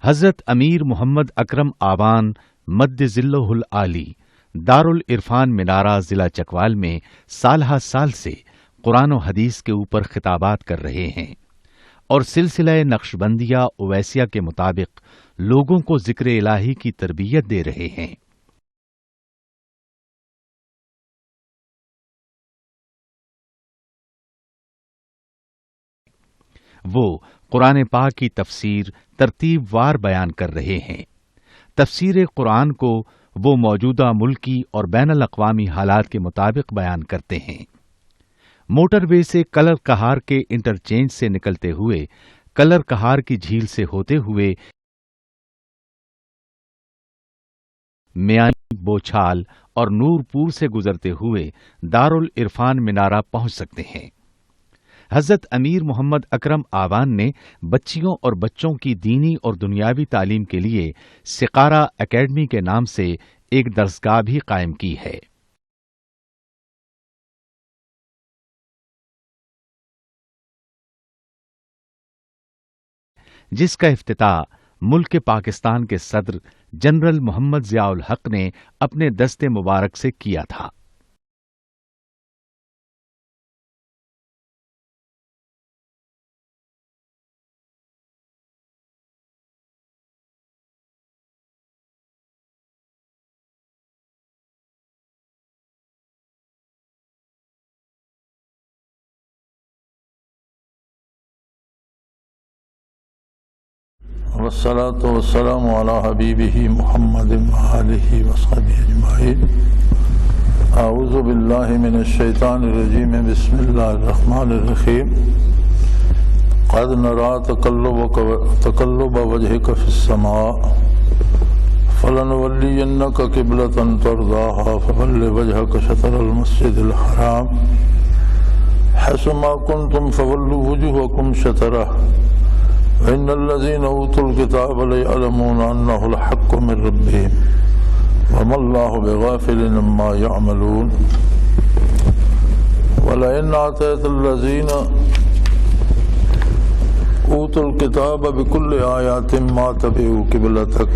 حضرت امیر محمد اکرم آوان مد ظلہ العالی دارالعرفان منارہ ضلع چکوال میں سالہ سال سے قرآن و حدیث کے اوپر خطابات کر رہے ہیں اور سلسلہ نقشبندیہ اویسیہ کے مطابق لوگوں کو ذکر الہی کی تربیت دے رہے ہیں۔ وہ قرآن پاک کی تفسیر ترتیب وار بیان کر رہے ہیں۔ تفسیر قرآن کو وہ موجودہ ملکی اور بین الاقوامی حالات کے مطابق بیان کرتے ہیں۔ موٹر وے سے کلر کہار کے انٹرچینج سے نکلتے ہوئے کلر کہار کی جھیل سے ہوتے ہوئے میانی، بوچھال اور نور پور سے گزرتے ہوئے دارالعرفان منارہ پہنچ سکتے ہیں۔ حضرت امیر محمد اکرم آوان نے بچیوں اور بچوں کی دینی اور دنیاوی تعلیم کے لیے سقارہ اکیڈمی کے نام سے ایک درسگاہ بھی قائم کی ہے۔ جس کا افتتاح ملک پاکستان کے صدر جنرل محمد ضیاء الحق نے اپنے دست مبارک سے کیا تھا۔ والصلاة والسلام على حبیبہ محمد وآلہ وصحبہ اجمعین۔ اعوذ باللہ من الشیطان الرجیم، بسم اللہ الرحمن الرحیم۔ قد نرى تقلب وجهك في السماء فلنولینک قبلة ترضاها فول وجهك شطر المسجد الحرام حيث ما كنتم فولوا وجوهكم شطره وإن الذين أوتوا الكتاب ليعلمون أنه الحق من ربهم وما الله بغافل عما يعملون ولئن آتيت الذين أوتوا الكتاب بكل آيات ما تبعوا قبلتك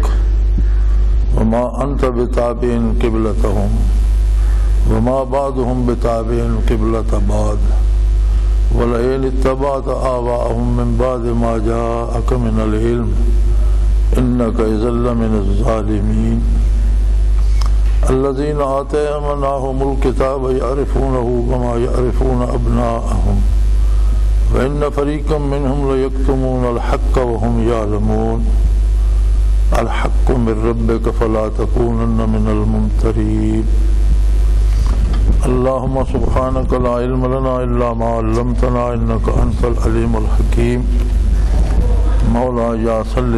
وما أنت بتابع قبلتهم وما بعضهم بتابع قبلة بعض وَلَئِنِ اتَّبَعْتَ آبَاءَهُم مِّن بَعْدِ مَا جَاءَكَ مِنَ الْعِلْمِ إِنَّكَ إِذًا لَّمِنَ الظَّالِمِينَ الَّذِينَ آتَيْنَاهُمُ الْكِتَابَ يَعْرِفُونَهُ كَمَا يَعْرِفُونَ أَبْنَاءَهُمْ وَإِنَّ فَرِيقًا مِّنْهُمْ لَيَكْتُمُونَ الْحَقَّ وَهُمْ يَعْلَمُونَ الْحَقُّ مِن رَّبِّكَ فَلَا تَكُونَنَّ مِنَ الْمُمْتَرِينَ۔ اللهم سبحانك لا علم لنا إلا ما علمتنا إنك أنت العليم الحكيم۔ مولاي صل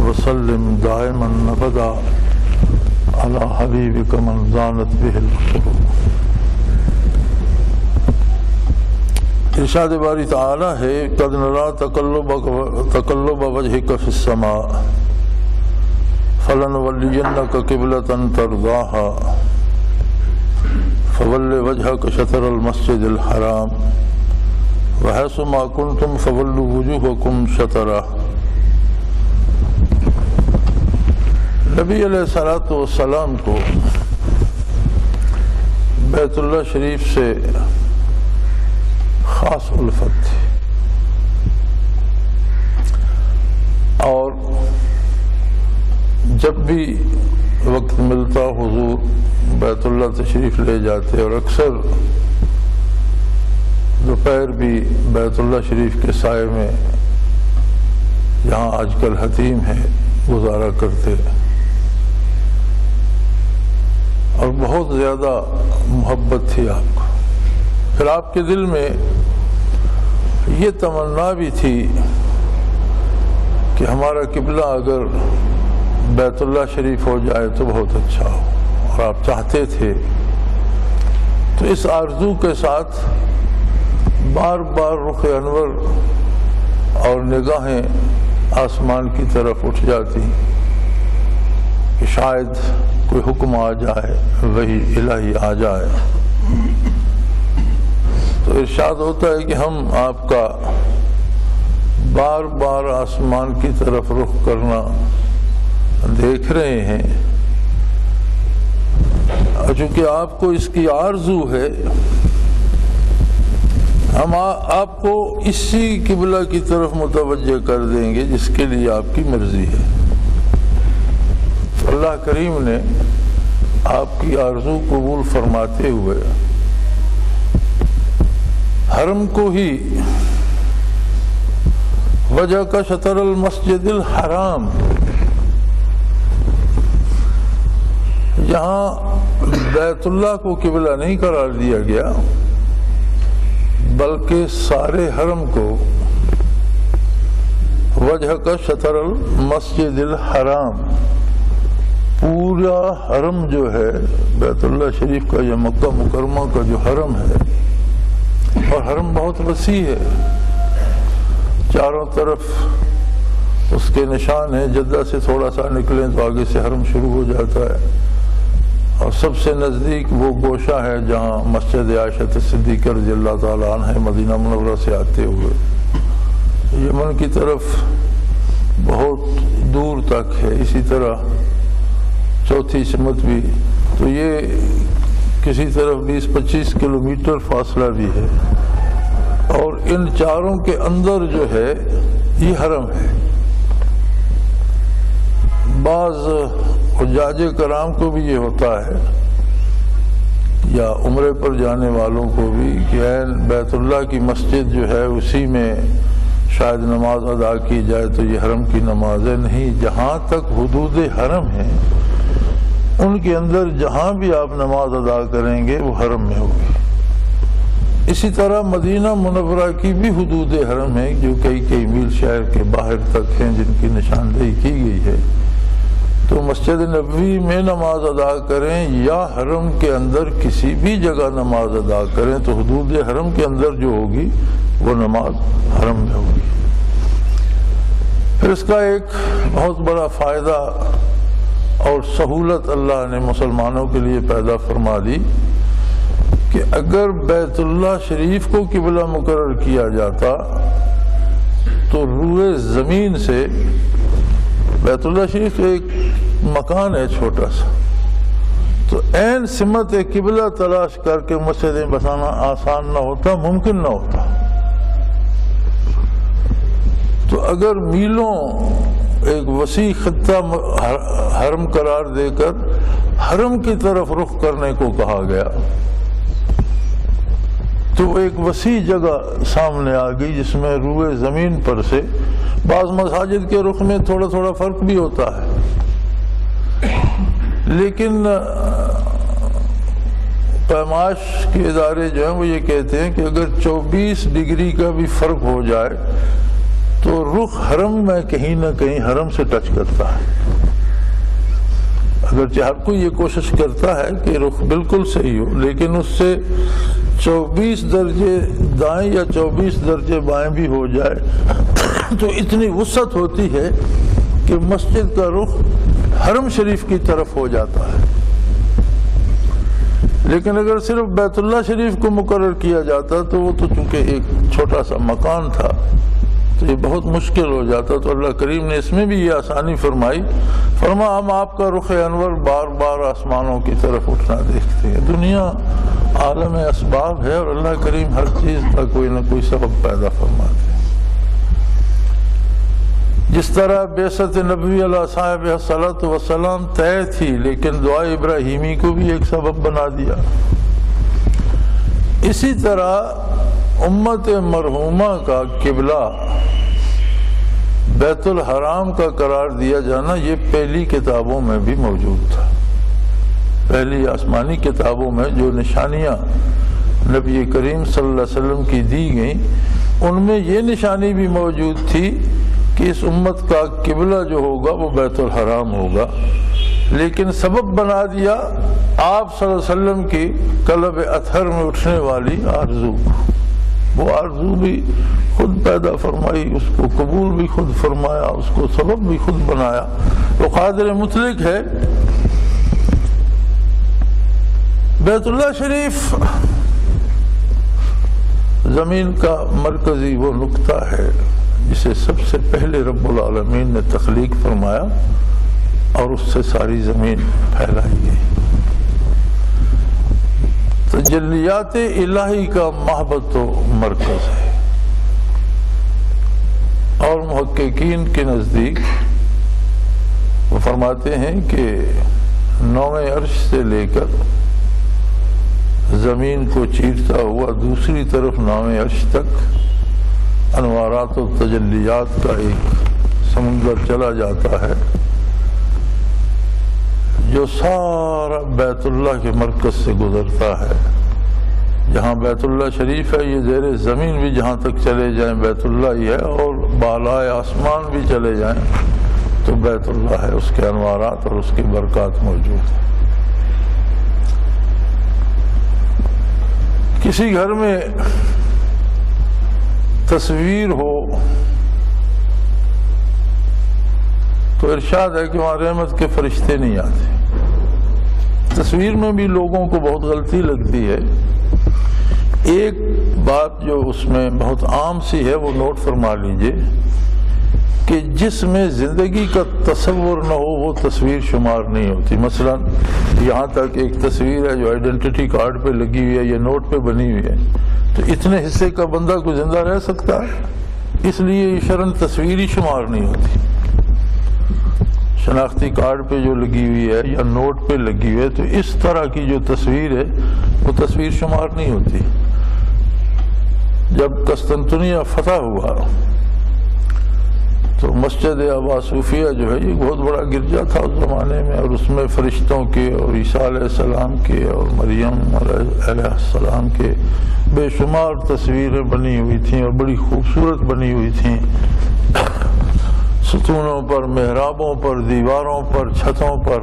وسلم دائما أبدا على حبيبك من زانت به القلوب۔ ارشاد باری تعالی ہے قد نرى تقلب وجهك في السماء فلنولینک قبلة ترضاها فول وجهك شطر المسجد الحرام وحيث ما كنتم فولوا وجوهكم شطره۔ نبی علیہ السلام کو بیت اللہ شریف سے خاص الفت تھی اور جب بھی وقت ملتا حضور بیت اللہ تشریف لے جاتے اور اکثر دوپہر بھی بیت اللہ شریف کے سائے میں جہاں آج کل حتیم ہے گزارا کرتے اور بہت زیادہ محبت تھی آپ کو۔ پھر آپ کے دل میں یہ تمنا بھی تھی کہ ہمارا قبلہ اگر بیت اللہ شریف ہو جائے تو بہت اچھا ہو، اور آپ چاہتے تھے تو اس آرزو کے ساتھ بار بار رخ انور اور نگاہیں آسمان کی طرف اٹھ جاتی کہ شاید کوئی حکم آ جائے، وحی الہی آ جائے۔ تو ارشاد ہوتا ہے کہ ہم آپ کا بار بار آسمان کی طرف رخ کرنا دیکھ رہے ہیں، چونکہ آپ کو اس کی آرزو ہے، ہم آپ کو اسی قبلہ کی طرف متوجہ کر دیں گے جس کے لیے آپ کی مرضی ہے۔ اللہ کریم نے آپ کی آرزو قبول فرماتے ہوئے حرم کو ہی وجہ کا شطر المسجد الحرام، یہاں بیت اللہ کو قبلہ نہیں قرار دیا گیا بلکہ سارے حرم کو وجہ کا شطر المسجد الحرام، پورا حرم جو ہے بیت اللہ شریف کا یا مکہ مکرمہ کا جو حرم ہے، اور حرم بہت وسیع ہے، چاروں طرف اس کے نشان ہیں، جدہ سے تھوڑا سا نکلیں تو آگے سے حرم شروع ہو جاتا ہے، اور سب سے نزدیک وہ گوشہ ہے جہاں مسجد عائشہ صدیقہ رضی اللہ تعالیٰ عنہ مدینہ منورہ سے آتے ہوئے یمن کی طرف بہت دور تک ہے، اسی طرح چوتھی سمت بھی، تو یہ کسی طرف 20-25 کلومیٹر فاصلہ بھی ہے، اور ان چاروں کے اندر جو ہے یہ حرم ہے۔ بعض حجاج کرام کو بھی یہ ہوتا ہے یا عمرے پر جانے والوں کو بھی کہ عین بیت اللہ کی مسجد جو ہے اسی میں شاید نماز ادا کی جائے تو یہ حرم کی نماز ہے، نہیں، جہاں تک حدود حرم ہیں ان کے اندر جہاں بھی آپ نماز ادا کریں گے وہ حرم میں ہوگی۔ اسی طرح مدینہ منورہ کی بھی حدود حرم ہیں جو کئی میل شہر کے باہر تک ہیں جن کی نشاندہی کی گئی ہے، تو مسجد نبوی میں نماز ادا کریں یا حرم کے اندر کسی بھی جگہ نماز ادا کریں تو حدود حرم کے اندر جو ہوگی وہ نماز حرم میں ہوگی۔ پھر اس کا ایک بہت بڑا فائدہ اور سہولت اللہ نے مسلمانوں کے لیے پیدا فرما دی کہ اگر بیت اللہ شریف کو قبلہ مقرر کیا جاتا تو روئے زمین سے، بیت اللہ شریف ایک مکان ہے چھوٹا سا، تو عین سمت قبلہ تلاش کر کے مسجدیں بسانا آسان نہ ہوتا، ممکن نہ ہوتا۔ تو اگر میلوں ایک وسیع خطہ حرم قرار دے کر حرم کی طرف رخ کرنے کو کہا گیا تو ایک وسیع جگہ سامنے آ گئی جس میں روئے زمین پر سے، بعض مساجد کے رخ میں تھوڑا تھوڑا فرق بھی ہوتا ہے، لیکن پیمائش کے ادارے جو ہیں وہ یہ کہتے ہیں کہ اگر 24 ڈگری کا بھی فرق ہو جائے تو رخ حرم میں کہیں نہ کہیں حرم سے ٹچ کرتا ہے، اگرچہ ہر کوئی یہ کوشش کرتا ہے کہ رخ بالکل صحیح ہو، لیکن اس سے 24 درجے دائیں یا 24 درجے بائیں بھی ہو جائے تو اتنی وسعت ہوتی ہے کہ مسجد کا رخ حرم شریف کی طرف ہو جاتا ہے۔ لیکن اگر صرف بیت اللہ شریف کو مقرر کیا جاتا تو وہ تو چونکہ ایک چھوٹا سا مکان تھا تو یہ بہت مشکل ہو جاتا، تو اللہ کریم نے اس میں بھی یہ آسانی فرمائی، فرما ہم آپ کا رخ انور بار بار آسمانوں کی طرف اٹھنا دیکھتے ہیں۔ دنیا عالم اسباب ہے اور اللہ کریم ہر چیز کا کوئی نہ کوئی سبب پیدا فرماتے ہیں۔ جس طرح بعثت نبوی علیہ صاحب صلاۃ وسلام طے تھی لیکن دعا ابراہیمی کو بھی ایک سبب بنا دیا، اسی طرح امت مرحومہ کا قبلہ بیت الحرام کا قرار دیا جانا یہ پہلی کتابوں میں بھی موجود تھا۔ پہلی آسمانی کتابوں میں جو نشانیاں نبی کریم صلی اللہ علیہ وسلم کی دی گئیں ان میں یہ نشانی بھی موجود تھی کہ اس امت کا قبلہ جو ہوگا وہ بیت الحرام ہوگا، لیکن سبب بنا دیا آپ صلی اللہ علیہ وسلم کی قلب اطہر میں اٹھنے والی آرزو، وہ آرزو بھی خود پیدا فرمائی، اس کو قبول بھی خود فرمایا، اس کو سبب بھی خود بنایا، وہ قادر مطلق ہے۔ بیت اللہ شریف زمین کا مرکزی وہ نقطہ ہے جسے سب سے پہلے رب العالمین نے تخلیق فرمایا اور اس سے ساری زمین پھیلائی گئی۔ تجلیات الہی کا محبت و مرکز ہے، اور محققین کے نزدیک وہ فرماتے ہیں کہ 9ویں عرش سے لے کر زمین کو چیرتا ہوا دوسری طرف 9ویں عرش تک انوارات و تجلیات کا ایک سمندر چلا جاتا ہے، جو سارا بیت اللہ کے مرکز سے گزرتا ہے۔ جہاں بیت اللہ شریف ہے، یہ زیر زمین بھی جہاں تک چلے جائیں بیت اللہ ہی ہے، اور بالائے آسمان بھی چلے جائیں تو بیت اللہ ہے، اس کے انوارات اور اس کی برکات موجود ہیں۔ کسی گھر میں تصویر ہو تو ارشاد ہے کہ وہاں رحمت کے فرشتے نہیں آتے۔ تصویر میں بھی لوگوں کو بہت غلطی لگتی ہے۔ ایک بات جو اس میں بہت عام سی ہے وہ نوٹ فرما لیجئے کہ جس میں زندگی کا تصور نہ ہو وہ تصویر شمار نہیں ہوتی۔ مثلا یہاں تک ایک تصویر ہے جو آئیڈینٹی کارڈ پہ لگی ہوئی ہے یا نوٹ پہ بنی ہوئی ہے، تو اتنے حصے کا بندہ کوئی زندہ رہ سکتا ہے؟ اس لیے یہ شرعاً تصویر ہی شمار نہیں ہوتی۔ شناختی کارڈ پہ جو لگی ہوئی ہے یا نوٹ پہ لگی ہوئی ہے تو اس طرح کی جو تصویر ہے وہ تصویر شمار نہیں ہوتی۔ جب قسطنطنیہ فتح ہوا تو مسجد ابا صوفیہ جو ہے یہ بہت بڑا گرجا تھا اس زمانے میں، اور اس میں فرشتوں کے اور عیسیٰ علیہ السلام کے اور مریم علیہ السلام کے بے شمار تصویریں بنی ہوئی تھیں اور بڑی خوبصورت بنی ہوئی تھیں، ستونوں پر، محرابوں پر، دیواروں پر، چھتوں پر۔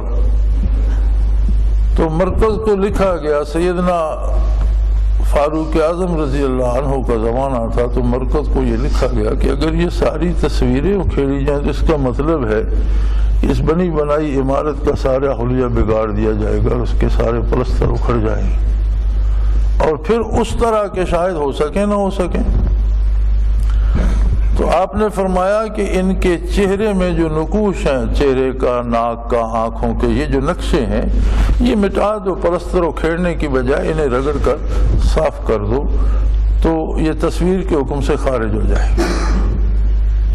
تو مرکز کو لکھا گیا، سیدنا فاروق اعظم رضی اللہ عنہ کا زمانہ تھا، تو مرکز کو یہ لکھا گیا کہ اگر یہ ساری تصویریں اکھیڑی جائیں تو اس کا مطلب ہے اس بنی بنائی عمارت کا سارا حلیہ بگاڑ دیا جائے گا اور اس کے سارے پلستر اکھڑ جائیں گے، اور پھر اس طرح کے شاید ہو سکیں نہ ہو سکیں۔ تو آپ نے فرمایا کہ ان کے چہرے میں جو نقوش ہیں، چہرے کا، ناک کا، آنکھوں کے، یہ جو نقشے ہیں یہ مٹا دو، پلستر اکھیڑنے کی بجائے انہیں رگڑ کر صاف کر دو تو یہ تصویر کے حکم سے خارج ہو جائے گا۔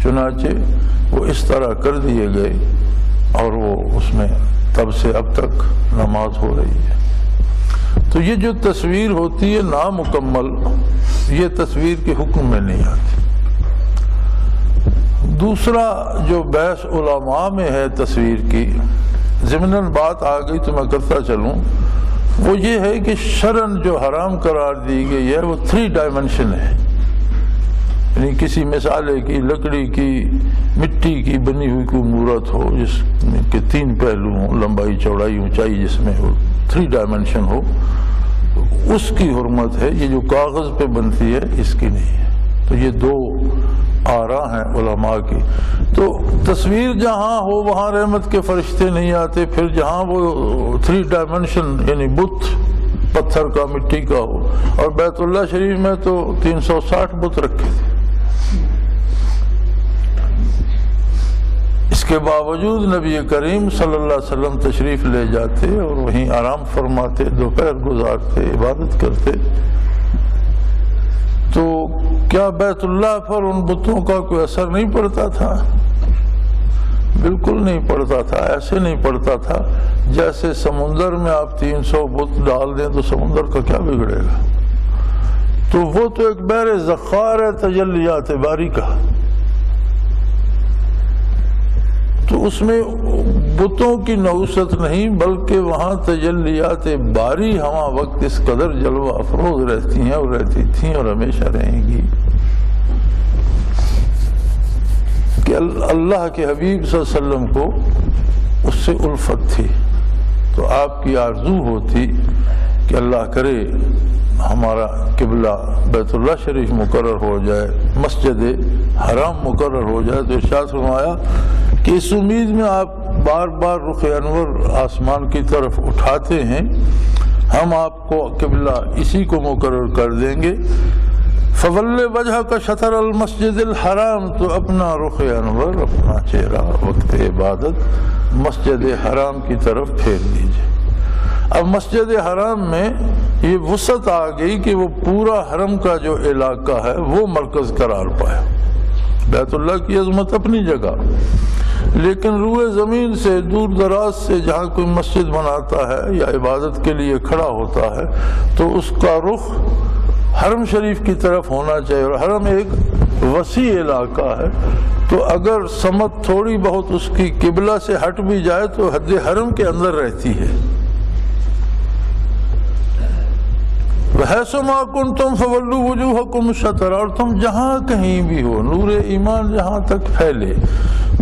چنانچہ وہ اس طرح کر دیے گئے اور وہ اس میں تب سے اب تک نماز ہو رہی ہے۔ تو یہ جو تصویر ہوتی ہے نامکمل، یہ تصویر کے حکم میں نہیں آتی۔ دوسرا جو بحث علماء میں ہے تصویر کی، ضمناً بات آ گئی تو میں کرتا چلوں، وہ یہ ہے کہ شرعاً جو حرام قرار دی گئی ہے وہ 3 ڈائمنشن ہے، یعنی کسی مسالے کی، لکڑی کی، مٹی کی بنی ہوئی کوئی مورت ہو جس کے 3 پہلو ہوں، لمبائی، چوڑائی، اونچائی جس میں ہو، 3 ڈائمنشن ہو، اس کی حرمت ہے۔ یہ جو کاغذ پہ بنتی ہے اس کی نہیں ہے۔ تو یہ 2 آراء ہیں علماء کی۔ تو تصویر جہاں ہو وہاں رحمت کے فرشتے نہیں آتے، پھر جہاں وہ 3 ڈائمنشن یعنی بت پتھر کا، مٹی کا ہو، اور بیت اللہ شریف میں تو 360 بت رکھے تھے۔ اس کے باوجود نبی کریم صلی اللہ علیہ وسلم تشریف لے جاتے اور وہیں آرام فرماتے، دوپہر گزارتے، عبادت کرتے، تو کیا بیت اللہ پر ان بتوں کا کوئی اثر نہیں پڑتا تھا؟ بالکل نہیں پڑتا تھا۔ ایسے نہیں پڑتا تھا جیسے سمندر میں آپ 300 بت ڈال دیں تو سمندر کا کیا بگڑے گا؟ تو وہ تو ایک بحر ذخار ہے تجلیات باری کا، تو اس میں بتوں کی نحوست نہیں بلکہ وہاں تجلیات باری ہمہ وقت اس قدر جلوہ افروز رہتی ہیں اور رہتی تھیں اور ہمیشہ رہیں گی کہ اللہ کے حبیب صلی اللہ علیہ وسلم کو اس سے الفت تھی۔ تو آپ کی آرزو ہوتی کہ اللہ کرے ہمارا قبلہ بیت اللہ شریف مقرر ہو جائے، مسجد حرام مقرر ہو جائے، تو ارشاد فرمایا کہ اس امید میں آپ بار بار رخ انور آسمان کی طرف اٹھاتے ہیں، ہم آپ کو قبلہ اسی کو مقرر کر دیں گے۔ فول وجہ کا شطر المسجد الحرام، تو اپنا رخ انور، اپنا چہرہ وقت عبادت مسجد حرام کی طرف پھیر دیجیے۔ اب مسجد حرام میں یہ وسعت آ گئی کہ وہ پورا حرم کا جو علاقہ ہے وہ مرکز قرار پایا۔ بیت اللہ کی عظمت اپنی جگہ، لیکن روئے زمین سے دور دراز سے جہاں کوئی مسجد بناتا ہے یا عبادت کے لیے کھڑا ہوتا ہے تو اس کا رخ حرم شریف کی طرف ہونا چاہیے، اور حرم ایک وسیع علاقہ ہے، تو اگر سمت تھوڑی بہت اس کی قبلہ سے ہٹ بھی جائے تو حد حرم کے اندر رہتی ہے۔ وَحَيْثُ مَا كُنْتُمْ فَوَلُّوا وُجُوهَكُمْ شَطْرَهُ، اور تم جہاں کہیں بھی ہو، نور ایمان جہاں تک پھیلے،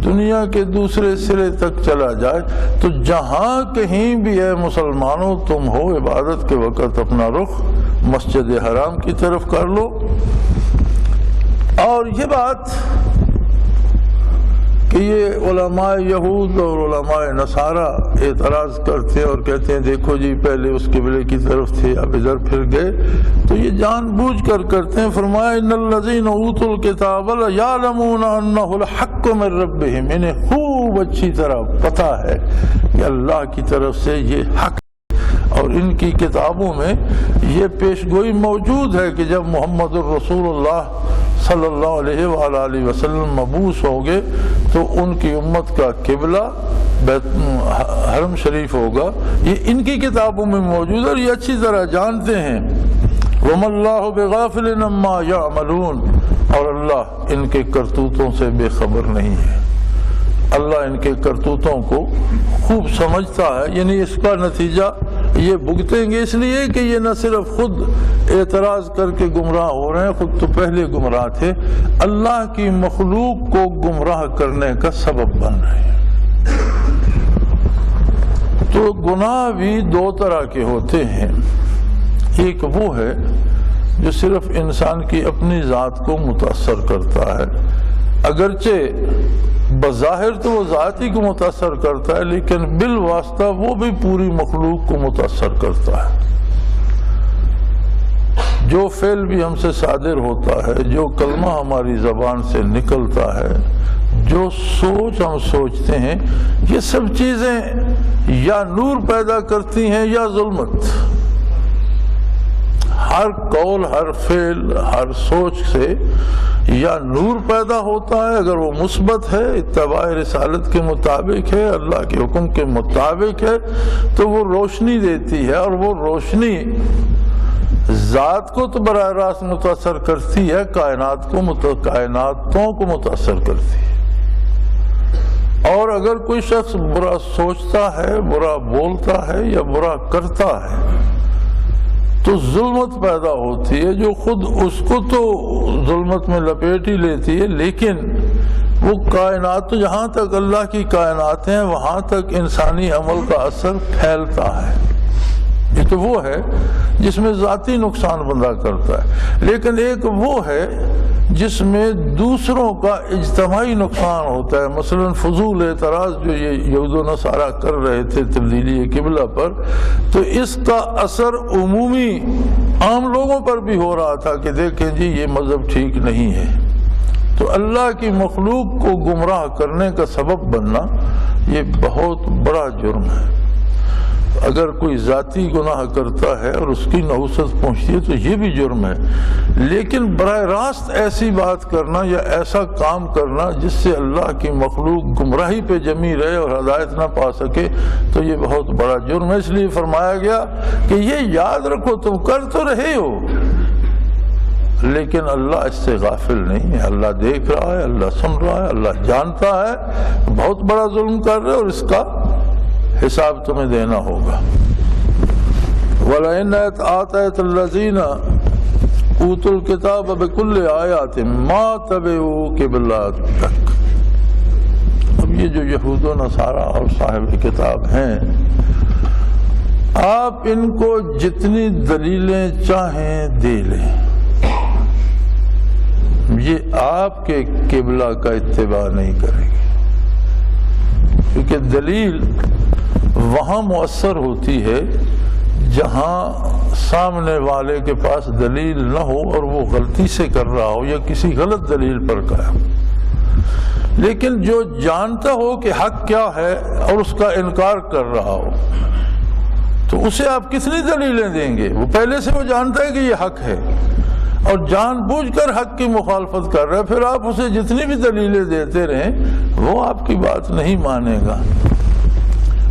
دنیا کے دوسرے سرے تک چلا جائے، تو جہاں کہیں بھی اے مسلمانوں تم ہو، عبادت کے وقت اپنا رخ مسجد حرام کی طرف کر لو۔ اور یہ بات کہ یہ علماء یہود اور علماء نصارہ اعتراض کرتے ہیں اور کہتے ہیں دیکھو جی پہلے اس قبلے کی طرف تھے اب ادھر پھر گئے، تو یہ جان بوجھ کر کرتے ہیں۔ فرمایا ان الذین اوتوا الکتاب یعلمون انہ الحق من ربہم، انہیں خوب اچھی طرح پتہ ہے کہ اللہ کی طرف سے یہ حق، اور ان کی کتابوں میں یہ پیشگوئی موجود ہے کہ جب محمد الرسول اللہ صلی اللہ علیہ وآلہ وسلم مبعوث ہوں گے تو ان کی امت کا قبلہ حرم شریف ہوگا۔ یہ ان کی کتابوں میں موجود ہے اور یہ اچھی طرح جانتے ہیں۔ وَمَا اللَّهُ بِغَافِلٍ عَمَّا يَعْمَلُونَ، اور اللہ ان کے کرتوتوں سے بے خبر نہیں ہے، اللہ ان کے کرتوتوں کو خوب سمجھتا ہے۔ یعنی اس کا نتیجہ یہ بھگتیں گے، اس لیے کہ یہ نہ صرف خود اعتراض کر کے گمراہ ہو رہے ہیں، خود تو پہلے گمراہ تھے، اللہ کی مخلوق کو گمراہ کرنے کا سبب بن رہے ہیں۔ تو گناہ بھی دو طرح کے ہوتے ہیں، ایک وہ ہے جو صرف انسان کی اپنی ذات کو متاثر کرتا ہے، اگرچہ بظاہر تو وہ ذات ہی کو متاثر کرتا ہے لیکن بالواسطہ وہ بھی پوری مخلوق کو متاثر کرتا ہے۔ جو فعل بھی ہم سے صادر ہوتا ہے، جو کلمہ ہماری زبان سے نکلتا ہے، جو سوچ ہم سوچتے ہیں، یہ سب چیزیں یا نور پیدا کرتی ہیں یا ظلمت۔ ہر قول، ہر فعل، ہر سوچ سے یا نور پیدا ہوتا ہے اگر وہ مثبت ہے، اتباع رسالت کے مطابق ہے، اللہ کے حکم کے مطابق ہے، تو وہ روشنی دیتی ہے، اور وہ روشنی ذات کو تو براہ راست متاثر کرتی ہے، کائناتوں کو متاثر کرتی ہے۔ اور اگر کوئی شخص برا سوچتا ہے، برا بولتا ہے یا برا کرتا ہے تو ظلمت پیدا ہوتی ہے، جو خود اس کو تو ظلمت میں لپیٹ ہی لیتی ہے، لیکن وہ کائنات تو جہاں تک اللہ کی کائنات ہیں وہاں تک انسانی عمل کا اثر پھیلتا ہے۔ یہ تو وہ ہے جس میں ذاتی نقصان بندہ کرتا ہے، لیکن ایک وہ ہے جس میں دوسروں کا اجتماعی نقصان ہوتا ہے۔ مثلا فضول اعتراض جو یہ یہود و نصارہ کر رہے تھے تبدیلی قبلہ پر، تو اس کا اثر عمومی عام لوگوں پر بھی ہو رہا تھا کہ دیکھیں جی یہ مذہب ٹھیک نہیں ہے۔ تو اللہ کی مخلوق کو گمراہ کرنے کا سبب بننا یہ بہت بڑا جرم ہے۔ اگر کوئی ذاتی گناہ کرتا ہے اور اس کی نحوست پہنچتی ہے تو یہ بھی جرم ہے، لیکن براہ راست ایسی بات کرنا یا ایسا کام کرنا جس سے اللہ کی مخلوق گمراہی پہ جمی رہے اور ہدایت نہ پا سکے تو یہ بہت بڑا جرم ہے۔ اس لیے فرمایا گیا کہ یہ یاد رکھو تم کر تو رہے ہو لیکن اللہ اس سے غافل نہیں ہے، اللہ دیکھ رہا ہے، اللہ سن رہا ہے، اللہ جانتا ہے، بہت بڑا ظلم کر رہے اور اس کا حساب تمہیں دینا ہوگا۔ وَلَئِنْ آتَيْتَ الَّذِينَ أُوتُوا الْكِتَابَ بِكُلِّ آيَاتٍ مَا تَبِعُوا قِبْلَتَكَ۔ اب یہ جو یہود و نصارہ اور صاحب کتاب ہیں، آپ ان کو جتنی دلیلیں چاہیں دے لیں، یہ آپ کے قبلہ کا اتباع نہیں کریں گے، کیونکہ دلیل وہاں مؤثر ہوتی ہے جہاں سامنے والے کے پاس دلیل نہ ہو اور وہ غلطی سے کر رہا ہو یا کسی غلط دلیل پر قائم، لیکن جو جانتا ہو کہ حق کیا ہے اور اس کا انکار کر رہا ہو تو اسے آپ کتنی دلیلیں دیں گے؟ وہ پہلے سے وہ جانتا ہے کہ یہ حق ہے اور جان بوجھ کر حق کی مخالفت کر رہا ہے، پھر آپ اسے جتنی بھی دلیلیں دیتے رہیں وہ آپ کی بات نہیں مانے گا۔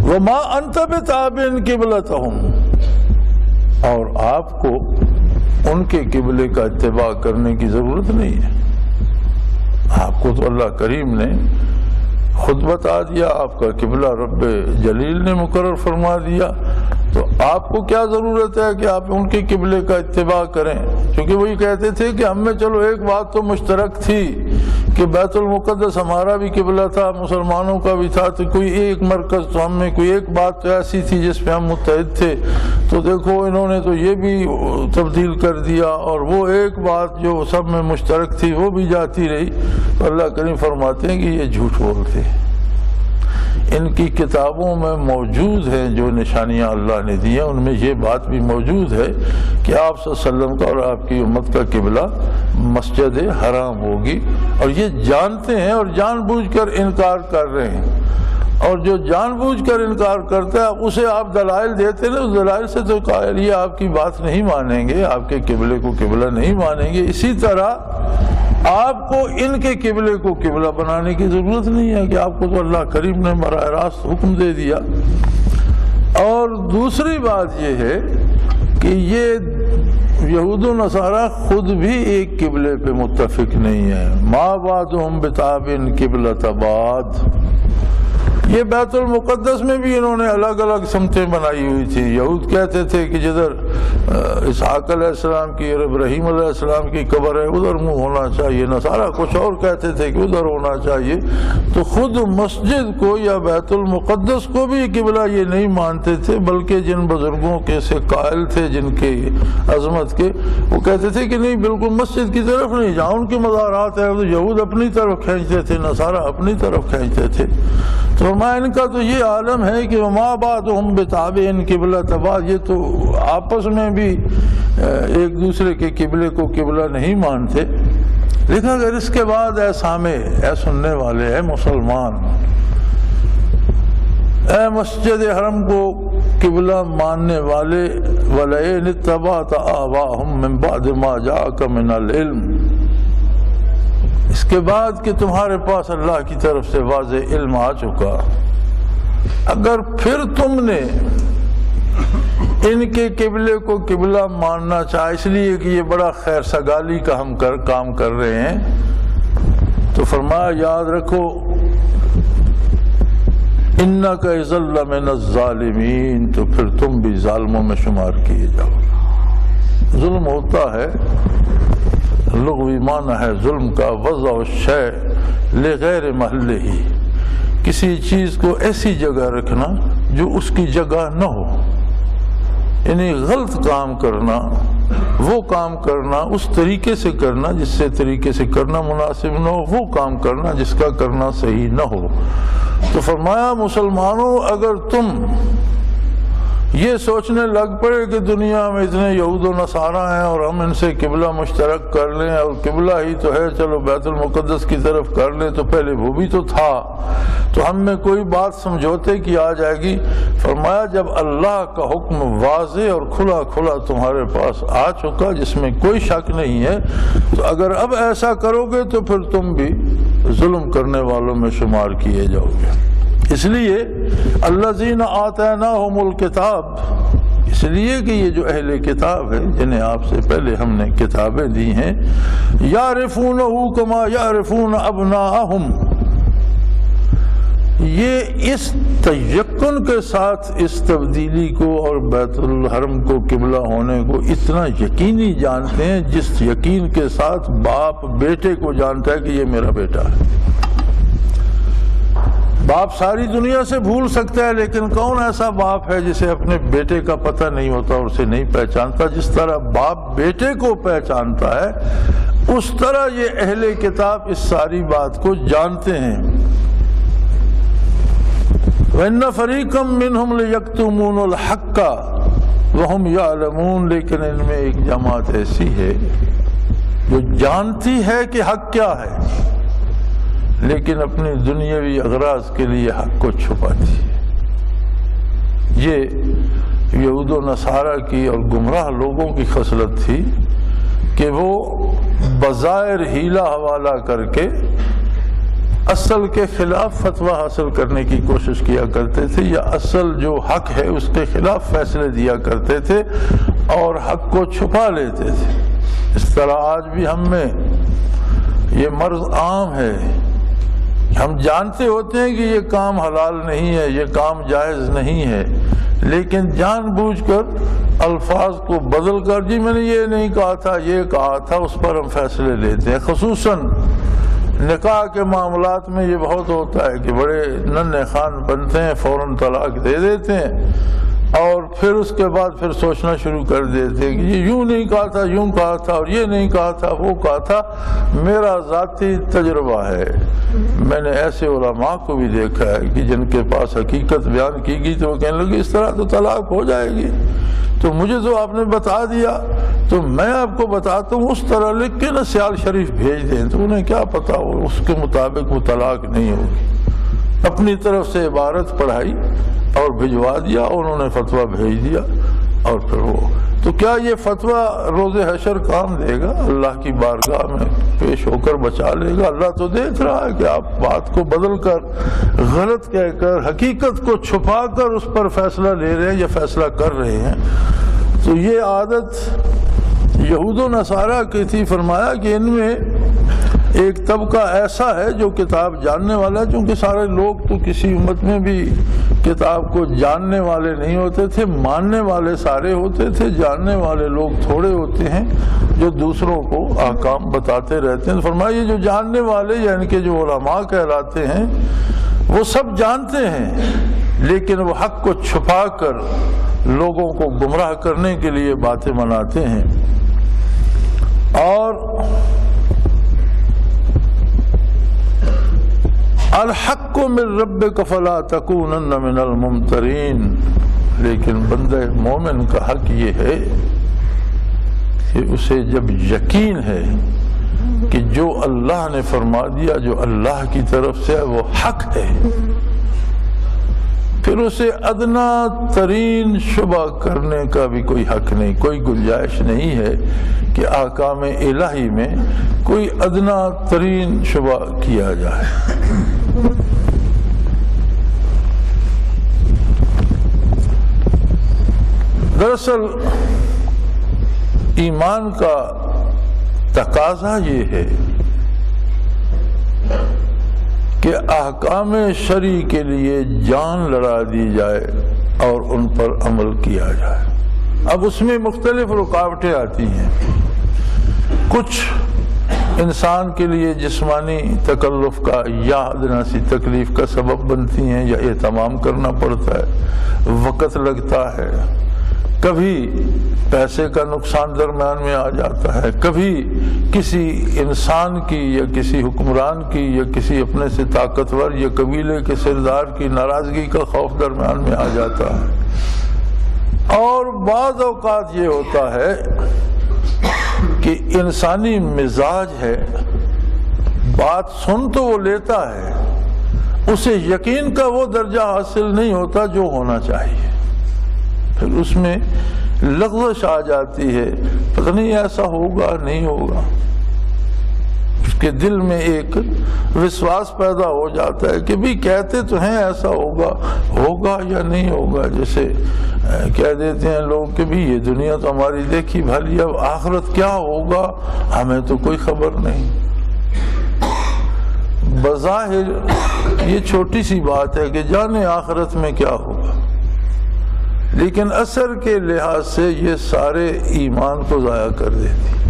وَمَا أَنْتَ بِتَابِعٍ قِبْلَتَهُمْ، اور آپ کو ان کے قبلے کا اتباع کرنے کی ضرورت نہیں ہے۔ آپ کو تو اللہ کریم نے خود بتا دیا، آپ کا قبلہ رب جلیل نے مقرر فرما دیا، تو آپ کو کیا ضرورت ہے کہ آپ ان کے قبلے کا اتباع کریں؟ کیونکہ وہی کہتے تھے کہ ہم میں چلو ایک بات تو مشترک تھی کہ بیت المقدس ہمارا بھی قبلہ تھا، مسلمانوں کا بھی تھا، تو کوئی ایک مرکز تو ہم میں کوئی ایک بات تو ایسی تھی جس پہ ہم متحد تھے، تو دیکھو انہوں نے تو یہ بھی تبدیل کر دیا اور وہ ایک بات جو سب میں مشترک تھی وہ بھی جاتی رہی۔ تو اللہ کریم فرماتے ہیں کہ یہ جھوٹ بولتے ہیں، ان کی کتابوں میں موجود ہیں جو نشانیاں اللہ نے دی ہیں، ان میں یہ بات بھی موجود ہے کہ آپ صلی اللہ علیہ وسلم کا اور آپ کی امت کا قبلہ مسجد حرام ہوگی، اور یہ جانتے ہیں اور جان بوجھ کر انکار کر رہے ہیں، اور جو جان بوجھ کر انکار کرتا ہے اسے آپ دلائل دیتے ہیں، اس دلائل سے تو قائل یہ آپ کی بات نہیں مانیں گے، آپ کے قبلے کو قبلہ نہیں مانیں گے۔ اسی طرح آپ کو ان کے قبلے کو قبلہ بنانے کی ضرورت نہیں ہے کہ آپ کو تو اللہ کریم نے براہ راست حکم دے دیا۔ اور دوسری بات یہ ہے کہ یہ یہود و نصارہ خود بھی ایک قبلے پہ متفق نہیں ہے۔ ما بعضهم بتابع قبلۃ بعض، یہ بیت المقدس میں بھی انہوں نے الگ الگ سمتیں بنائی ہوئی تھی۔ یہود کہتے تھے کہ جدھر اسحاق علیہ السلام کی اور ابراہیم علیہ السلام کی قبر ہے ادھر منہ ہونا چاہیے، نصارہ کچھ اور کہتے تھے کہ ادھر ہونا چاہیے۔ تو خود مسجد کو یا بیت المقدس کو بھی قبلہ یہ نہیں مانتے تھے، بلکہ جن بزرگوں کے سے قائل تھے جن کے عظمت کے، وہ کہتے تھے کہ نہیں بالکل مسجد کی طرف نہیں، جہاں ان کے مزارات ہیں تو یہود اپنی طرف کھینچتے تھے، نصارہ اپنی طرف کھینچتے تھے۔ تو ان کا تو یہ عالم ہے کہ وما بعضهم بتابع قبلۃ بعض، یہ تو آپس میں بھی ایک دوسرے کے قبلے کو قبلہ نہیں مانتے۔ لیکن اگر اس کے بعد اے سامع، اے سننے والے، اے مسلمان، اے مسجد حرم کو قبلہ ماننے والے، وَلَئِنِ اتَّبَعْتَ آبَاءَهُم مِّن بَعْدِ مَا جَاءَكَ مِنَ الْعِلْمِ، اس کے بعد کہ تمہارے پاس اللہ کی طرف سے واضح علم آ چکا، اگر پھر تم نے ان کے قبلے کو قبلہ ماننا چاہا اس لیے کہ یہ بڑا خیر سگالی کا ہم کام کر رہے ہیں، تو فرمایا یاد رکھو اِنَّكَ إِذًا لَّمِنَ الظَّالِمِينَ، تو پھر تم بھی ظالموں میں شمار کیے جاؤ۔ ظلم ہوتا ہے، لغوی معنی ہے ظلم کا وضع الشیء لغیر محلہ، کسی چیز کو ایسی جگہ رکھنا جو اس کی جگہ نہ ہو، یعنی غلط کام کرنا، وہ کام کرنا اس طریقے سے کرنا جس سے طریقے سے کرنا مناسب نہ ہو، وہ کام کرنا جس کا کرنا صحیح نہ ہو۔ تو فرمایا مسلمانوں، اگر تم یہ سوچنے لگ پڑے کہ دنیا میں اتنے یہود و نصارہ ہیں اور ہم ان سے قبلہ مشترک کر لیں، اور قبلہ ہی تو ہے چلو بیت المقدس کی طرف کر لیں، تو پہلے وہ بھی تو تھا، تو ہم میں کوئی بات سمجھوتے کی آ جائے گی۔ فرمایا جب اللہ کا حکم واضح اور کھلا کھلا تمہارے پاس آ چکا جس میں کوئی شک نہیں ہے، تو اگر اب ایسا کرو گے تو پھر تم بھی ظلم کرنے والوں میں شمار کیے جاؤ گے۔ اس لیے الذین آتیناہم الکتاب، اس لیے کہ یہ جو اہل کتاب ہے جنہیں آپ سے پہلے ہم نے کتابیں دی ہیں، یعرفونہ کما یعرفون ابناءہم، یہ اس تیقن کے ساتھ اس تبدیلی کو اور بیت الحرم کو قبلہ ہونے کو اتنا یقینی جانتے ہیں جس یقین کے ساتھ باپ بیٹے کو جانتا ہے کہ یہ میرا بیٹا ہے۔ باپ ساری دنیا سے بھول سکتا ہے، لیکن کون ایسا باپ ہے جسے اپنے بیٹے کا پتہ نہیں ہوتا اور اسے نہیں پہچانتا؟ جس طرح باپ بیٹے کو پہچانتا ہے اس طرح یہ اہل کتاب اس ساری بات کو جانتے ہیں۔ وَإِنَّ فَرِيقًا مِّنْهُمْ لَيَكْتُمُونَ الْحَقَّ، وہم یعلمون، لیکن ان میں ایک جماعت ایسی ہے جو جانتی ہے کہ حق کیا ہے، لیکن اپنی دنیاوی اغراض کے لیے حق کو چھپاتی ہے۔ یہ یہود و نصارہ کی اور گمراہ لوگوں کی خصلت تھی کہ وہ بظاہر ہیلا حوالہ کر کے اصل کے خلاف فتویٰ حاصل کرنے کی کوشش کیا کرتے تھے، یا اصل جو حق ہے اس کے خلاف فیصلے دیا کرتے تھے اور حق کو چھپا لیتے تھے۔ اس طرح آج بھی ہم میں یہ مرض عام ہے، ہم جانتے ہوتے ہیں کہ یہ کام حلال نہیں ہے، یہ کام جائز نہیں ہے، لیکن جان بوجھ کر الفاظ کو بدل کر جی میں نے یہ نہیں کہا تھا یہ کہا تھا، اس پر ہم فیصلے لیتے ہیں۔ خصوصاً نکاح کے معاملات میں یہ بہت ہوتا ہے کہ بڑے ننھے خان بنتے ہیں، فوراً طلاق دے دیتے ہیں اور پھر اس کے بعد پھر سوچنا شروع کر دیتے ہیں کہ یہ یوں نہیں کہا تھا، یوں کہا تھا، اور یہ نہیں کہا تھا، وہ کہا تھا۔ میرا ذاتی تجربہ ہے، میں نے ایسے علماء کو بھی دیکھا ہے کہ جن کے پاس حقیقت بیان کی گئی تو وہ کہنے لگے اس طرح تو طلاق ہو جائے گی، تو مجھے تو آپ نے بتا دیا تو میں آپ کو بتاتا ہوں اس طرح لکھ کے نا سیال شریف بھیج دیں، تو انہیں کیا پتا ہو اس کے مطابق وہ طلاق نہیں ہوگی۔ اپنی طرف سے عبارت پڑھائی اور بھجوا دیا، انہوں نے فتویٰ بھیج دیا، اور پھر وہ تو کیا یہ فتویٰ روز حشر کام دے گا؟ اللہ کی بارگاہ میں پیش ہو کر بچا لے گا؟ اللہ تو دیکھ رہا ہے کہ آپ بات کو بدل کر غلط کہہ کر حقیقت کو چھپا کر اس پر فیصلہ لے رہے ہیں یا فیصلہ کر رہے ہیں۔ تو یہ عادت یہود و نصارہ کی تھی۔ فرمایا کہ ان میں ایک طبقہ ایسا ہے جو کتاب جاننے والا ہے، چونکہ سارے لوگ تو کسی امت میں بھی کتاب کو جاننے والے نہیں ہوتے تھے، ماننے والے سارے ہوتے تھے، جاننے والے لوگ تھوڑے ہوتے ہیں جو دوسروں کو احکام بتاتے رہتے ہیں۔ فرمایا یہ جو جاننے والے یعنی کہ جو علماء کہلاتے ہیں وہ سب جانتے ہیں، لیکن وہ حق کو چھپا کر لوگوں کو گمراہ کرنے کے لیے باتیں بناتے ہیں۔ اور الحق من ربک فلا تکونن من الممترین، لیکن بندہ مومن کا حق یہ ہے کہ اسے جب یقین ہے کہ جو اللہ نے فرما دیا، جو اللہ کی طرف سے ہے وہ حق ہے، پھر اسے ادنا ترین شبہ کرنے کا بھی کوئی حق نہیں، کوئی گنجائش نہیں ہے کہ احکام الہی میں کوئی ادنا ترین شبہ کیا جائے۔ دراصل ایمان کا تقاضا یہ ہے کہ احکام شرعی کے لیے جان لڑا دی جائے اور ان پر عمل کیا جائے۔ اب اس میں مختلف رکاوٹیں آتی ہیں، کچھ انسان کے لیے جسمانی تکلف کا یا ادنا سی تکلیف کا سبب بنتی ہیں، یا اہتمام کرنا پڑتا ہے، وقت لگتا ہے، کبھی پیسے کا نقصان درمیان میں آ جاتا ہے، کبھی کسی انسان کی یا کسی حکمران کی یا کسی اپنے سے طاقتور یا قبیلے کے سردار کی ناراضگی کا خوف درمیان میں آ جاتا ہے، اور بعض اوقات یہ ہوتا ہے کہ انسانی مزاج ہے، بات سن تو وہ لیتا ہے، اسے یقین کا وہ درجہ حاصل نہیں ہوتا جو ہونا چاہیے، پھر اس میں لغزش آ جاتی ہے، پتہ نہیں ایسا ہوگا نہیں ہوگا، اس کے دل میں ایک وشواس پیدا ہو جاتا ہے کہ بھی کہتے تو ہیں ایسا ہوگا، ہوگا یا نہیں ہوگا، جیسے کہہ دیتے ہیں لوگ کہ بھی یہ دنیا تو ہماری دیکھی بھالی، اب آخرت کیا ہوگا ہمیں تو کوئی خبر نہیں۔ بظاہر یہ چھوٹی سی بات ہے کہ جانے آخرت میں کیا ہوگا، لیکن اثر کے لحاظ سے یہ سارے ایمان کو ضائع کر دیتی۔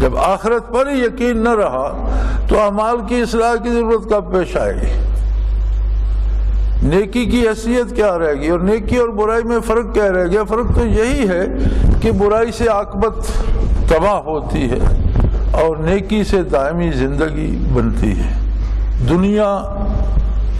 جب آخرت پر ہی یقین نہ رہا تو اعمال کی اصلاح کی ضرورت کب پیش آئے گی؟ نیکی کی حیثیت کیا رہے گی؟ اور نیکی اور برائی میں فرق کیا رہ گیا؟ فرق تو یہی ہے کہ برائی سے عاقبت تباہ ہوتی ہے اور نیکی سے دائمی زندگی بنتی ہے۔ دنیا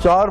4